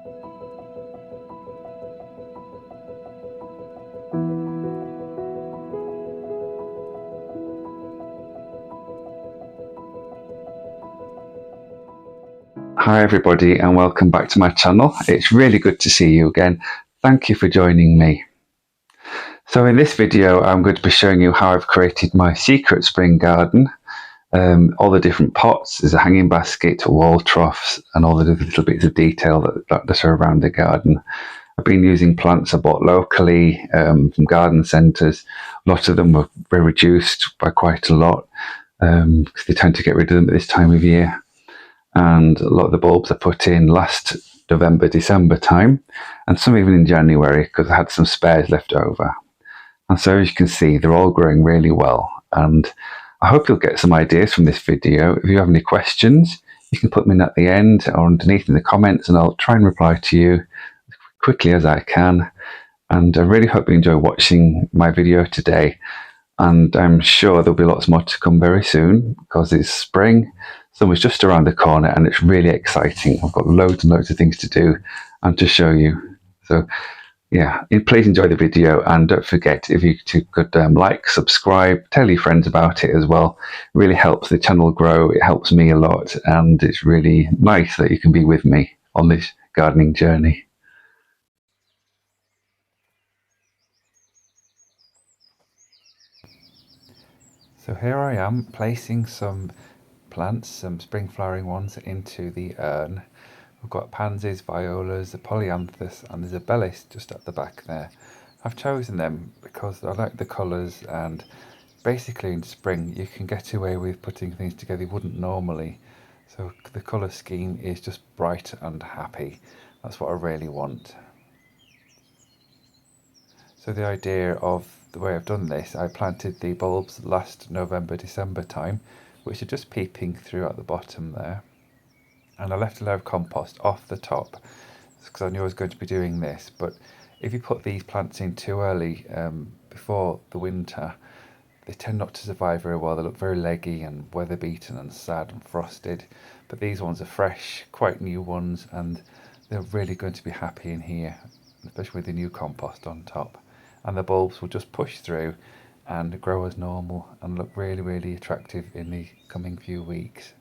Hi everybody and welcome back to my channel. It's really good to see you again. Thank you for joining me. So in this video I'm going to be showing you how I've created my secret spring garden. All the different pots, there's a hanging basket, wall troughs and all the little bits of detail that are around the garden. I've been using plants I bought locally from garden centres. A lot of them were reduced by quite a lot because they tend to get rid of them at this time of year. And a lot of the bulbs I put in last November, December time, and some even in January because I had some spares left over. And so as you can see, they're all growing really well. And I hope you'll get some ideas from this video. If you have any questions, you can put them in at the end or underneath in the comments, and I'll try and reply to you as quickly as I can. And I really hope you enjoy watching my video today. And I'm sure there'll be lots more to come very soon because it's spring. Summer's just around the corner and it's really exciting. I've got loads and loads of things to do and to show you. So yeah, please enjoy the video, and don't forget, if you could like, subscribe, tell your friends about it as well. It really helps the channel grow. It helps me a lot, and it's really nice that you can be with me on this gardening journey. So here I am placing some plants, some spring flowering ones, into the urn. We've got pansies, violas, a polyanthus, and there's a bellis just at the back there. I've chosen them because I like the colours, and basically in spring you can get away with putting things together you wouldn't normally. So the colour scheme is just bright and happy. That's what I really want. So the idea of the way I've done this, I planted the bulbs last November, December time, which are just peeping through at the bottom there. And I left a layer of compost off the top because I knew I was going to be doing this. But if you put these plants in too early, before the winter, they tend not to survive very well. They look very leggy and weather beaten and sad and frosted. But these ones are fresh, quite new ones, and they're really going to be happy in here, especially with the new compost on top. And the bulbs will just push through and grow as normal and look really, really attractive in the coming few weeks.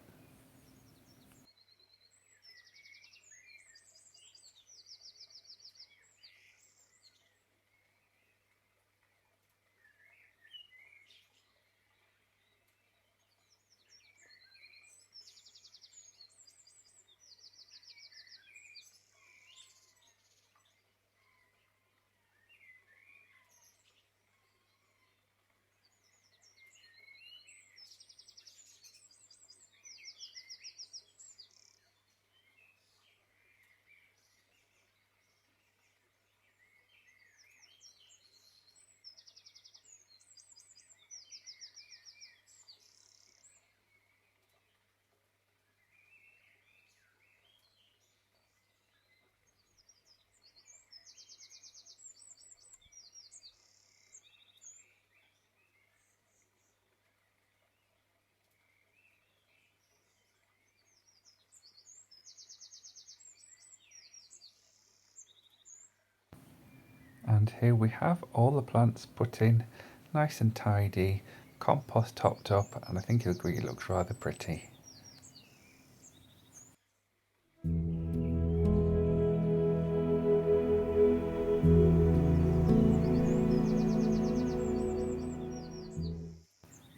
And here we have all the plants put in, nice and tidy, compost topped up, and I think you'll agree it looks rather pretty.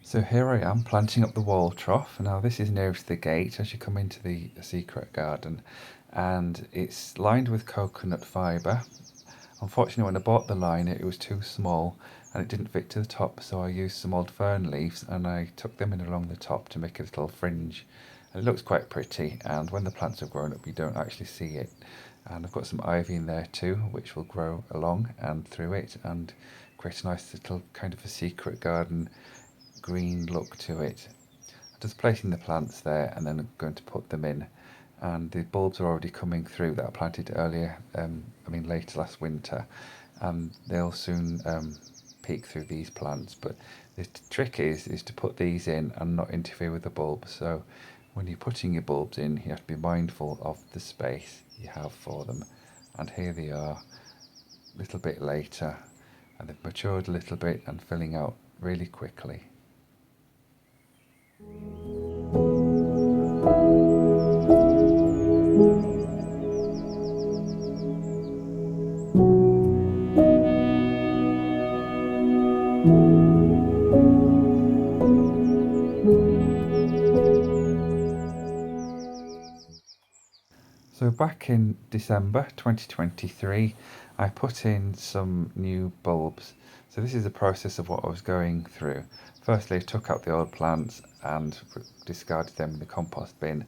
So here I am planting up the wall trough. Now this is nearest the gate as you come into the secret garden, and it's lined with coconut fibre. Unfortunately, when I bought the liner it was too small and it didn't fit to the top, so I used some old fern leaves and I took them in along the top to make a little fringe. And it looks quite pretty, and when the plants have grown up you don't actually see it. And I've got some ivy in there too, which will grow along and through it and create a nice little kind of a secret garden green look to it. I'm just placing the plants there and then I'm going to put them in, and the bulbs are already coming through that I planted earlier, late last winter, and they'll soon peek through these plants. But the trick is to put these in and not interfere with the bulbs. So when you're putting your bulbs in you have to be mindful of the space. you have for them. And here they are a little bit later, and they've matured a little bit and filling out really quickly. So back in December 2023, I put in some new bulbs. So this is the process of what I was going through. Firstly, I took out the old plants and discarded them in the compost bin,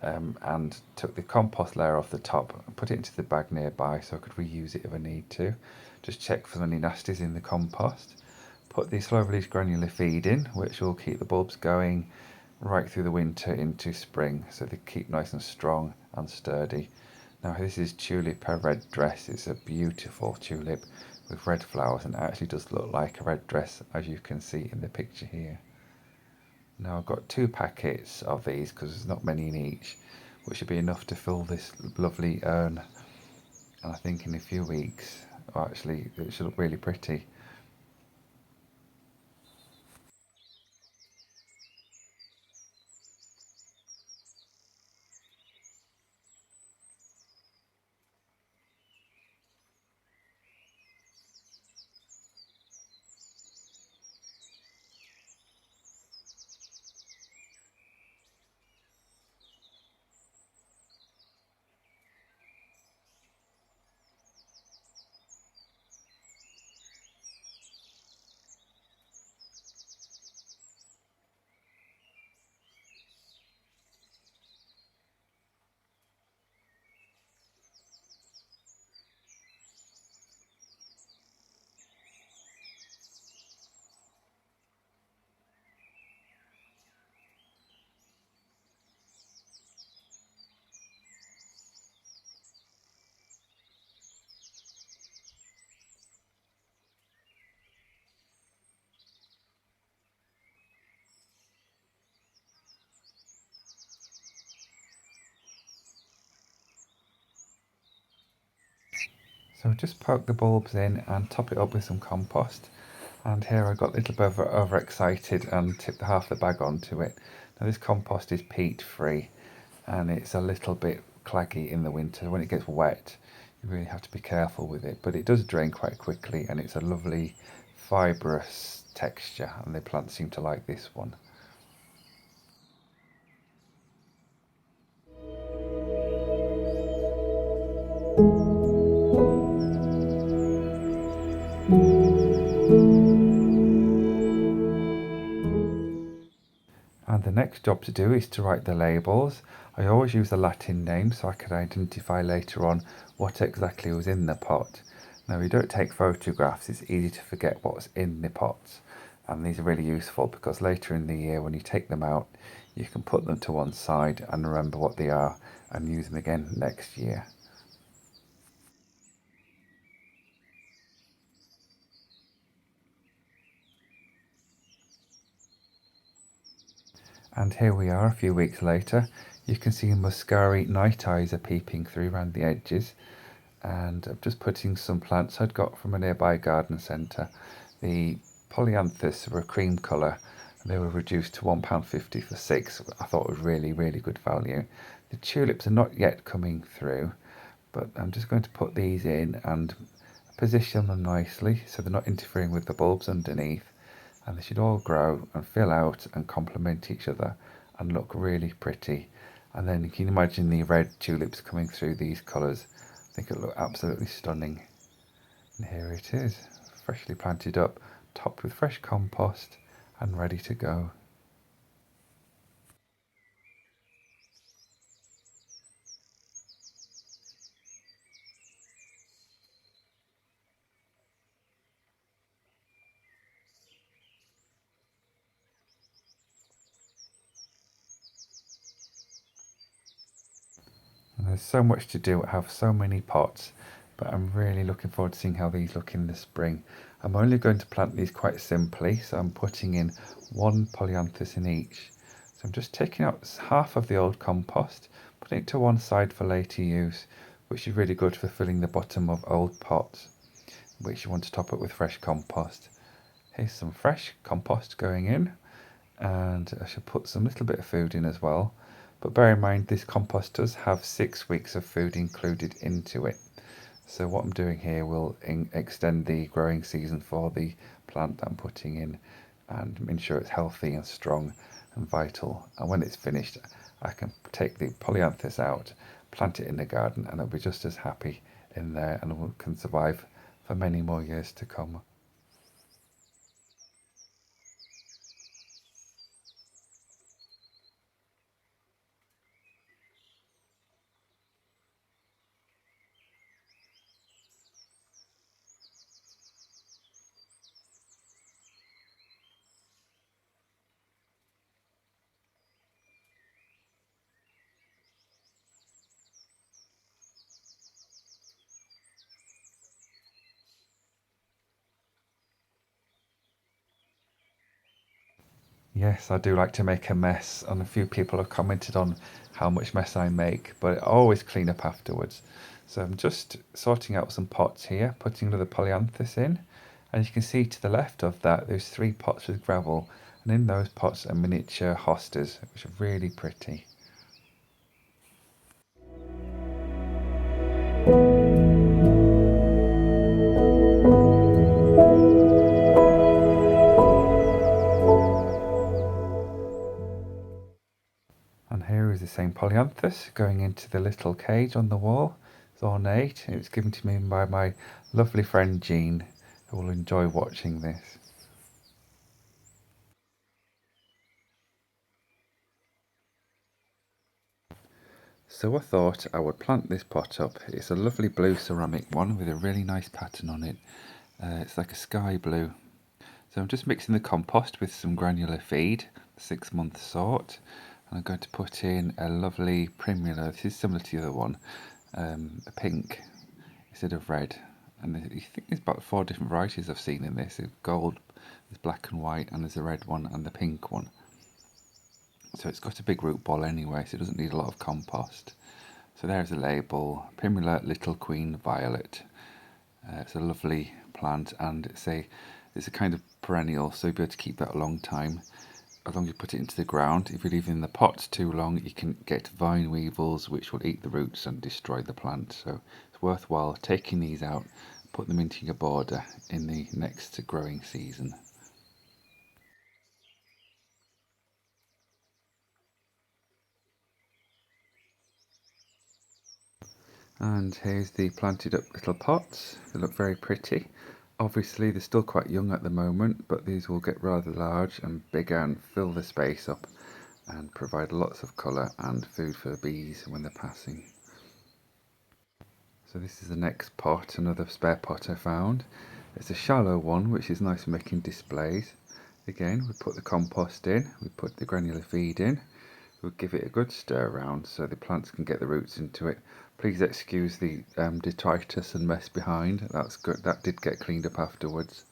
and took the compost layer off the top and put it into the bag nearby so I could reuse it if I need to. Just check for any nasties in the compost. Put the slow release granular feed in, which will keep the bulbs going right through the winter into spring, so they keep nice and strong and sturdy. Now this is Tulipa red dress. It's a beautiful tulip with red flowers, and it actually does look like a red dress, as you can see in the picture here. Now I've got 2 packets of these because there's not many in each, which should be enough to fill this lovely urn. And I think in a few weeks, actually, it should look really pretty. So just poke the bulbs in and top it up with some compost. And here I got a little bit overexcited and tipped half the bag onto it. Now this compost is peat free, and it's a little bit claggy in the winter. When it gets wet, you really have to be careful with it, but it does drain quite quickly, and it's a lovely fibrous texture, and the plants seem to like this one. And the next job to do is to write the labels. I always use the Latin name so I could identify later on what exactly was in the pot. Now we don't take photographs, it's easy to forget what's in the pots. And these are really useful because later in the year when you take them out, you can put them to one side and remember what they are and use them again next year. And here we are a few weeks later. You can see muscari night eyes are peeping through around the edges. And I'm just putting some plants I'd got from a nearby garden centre. The polyanthus were a cream colour, and they were reduced to £1.50 for 6. I thought it was really, really good value. The tulips are not yet coming through, but I'm just going to put these in and position them nicely so they're not interfering with the bulbs underneath, and they should all grow and fill out and complement each other and look really pretty. And then you can imagine the red tulips coming through these colours. I think it'll look absolutely stunning. And here it is, freshly planted up, topped with fresh compost and ready to go. And there's so much to do. I have so many pots, but I'm really looking forward to seeing how these look in the spring. I'm only going to plant these quite simply, so I'm putting in 1 polyanthus in each. So I'm just taking out half of the old compost, putting it to one side for later use, which is really good for filling the bottom of old pots, which you want to top up with fresh compost. Here's some fresh compost going in, and I should put some little bit of food in as well. But bear in mind, this compost does have 6 weeks of food included into it. So what I'm doing here will extend the growing season for the plant I'm putting in and ensure it's healthy and strong and vital. And when it's finished, I can take the polyanthus out, plant it in the garden, and it'll be just as happy in there and can survive for many more years to come. Yes, I do like to make a mess, and a few people have commented on how much mess I make, but I always clean up afterwards. So I'm just sorting out some pots here, putting another polyanthus in, and you can see to the left of that there's 3 pots with gravel, and in those pots are miniature hostas, which are really pretty. And here is the same polyanthus going into the little cage on the wall. It's ornate. It was given to me by my lovely friend Jean, who will enjoy watching this. So I thought I would plant this pot up. It's a lovely blue ceramic one with a really nice pattern on it. It's like a sky blue. So I'm just mixing the compost with some granular feed, 6-month sort. And I'm going to put in a lovely primula. This is similar to the other one, a pink instead of red. And I think there's about 4 different varieties I've seen in this. There's gold, there's black and white, and there's a red one and the pink one. So it's got a big root ball anyway, so it doesn't need a lot of compost. So there's a label, Primula Little Queen Violet. It's a lovely plant, and it's a kind of perennial, so you'll be able to keep that a long time as long as you put it into the ground. If you leave it in the pot too long, you can get vine weevils which will eat the roots and destroy the plant. So it's worthwhile taking these out, put them into your border in the next growing season. And here's the planted up little pots. They look very pretty. Obviously they're still quite young at the moment, but these will get rather large and bigger and fill the space up and provide lots of colour and food for bees when they're passing. So this is the next pot, another spare pot I found. It's a shallow one, which is nice for making displays. Again, we put the compost in, we put the granular feed in, we'll give it a good stir around so the plants can get the roots into it. Please excuse the detritus and mess behind. That's good. That did get cleaned up afterwards.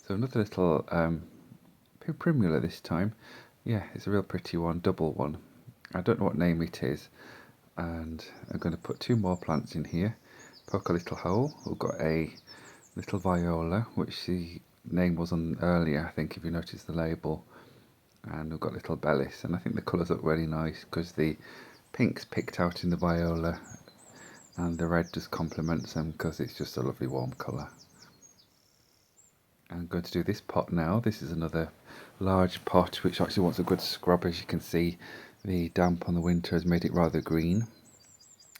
So another little primula this time. Yeah, it's a real pretty one, double one. I don't know what name it is. And I'm going to put 2 more plants in here. Poke a little hole. We've got a little viola, which the name was on earlier, I think, if you notice the label. And we've got little bellis, and I think the colours look really nice because the pink's picked out in the viola and the red just complements them because it's just a lovely warm colour. I'm going to do this pot now. This is another large pot which actually wants a good scrub. As you can see, the damp on the winter has made it rather green.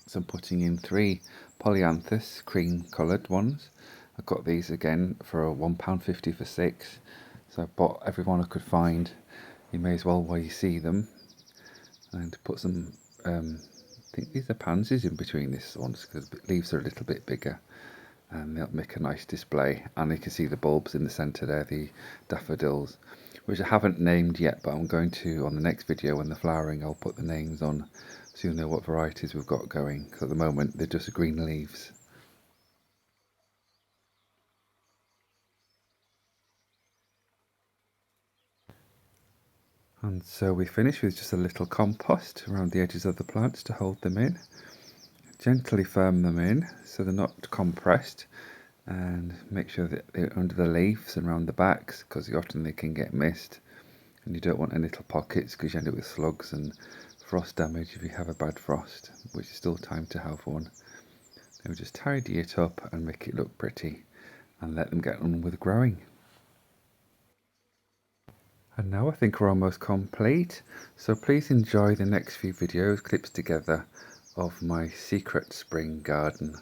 So I'm putting in 3 polyanthus cream coloured ones. I got these again for £1.50 for 6. So I bought every one I could find. You may as well while you see them. And put some, I think these are pansies in between this ones because the leaves are a little bit bigger. And they'll make a nice display. And you can see the bulbs in the centre there, the daffodils, which I haven't named yet, but I'm going to on the next video when they're flowering. I'll put the names on so you'll know what varieties we've got going, because at the moment they're just green leaves. And so we finish with just a little compost around the edges of the plants to hold them in. Gently firm them in so they're not compressed, and make sure that they're under the leaves and around the backs, because often they can get missed and you don't want any little pockets, because you end up with slugs and frost damage if you have a bad frost, which is still time to have one. Then we just tidy it up and make it look pretty and let them get on with growing. And now I think we're almost complete, so please enjoy the next few videos clipped together of my secret spring garden.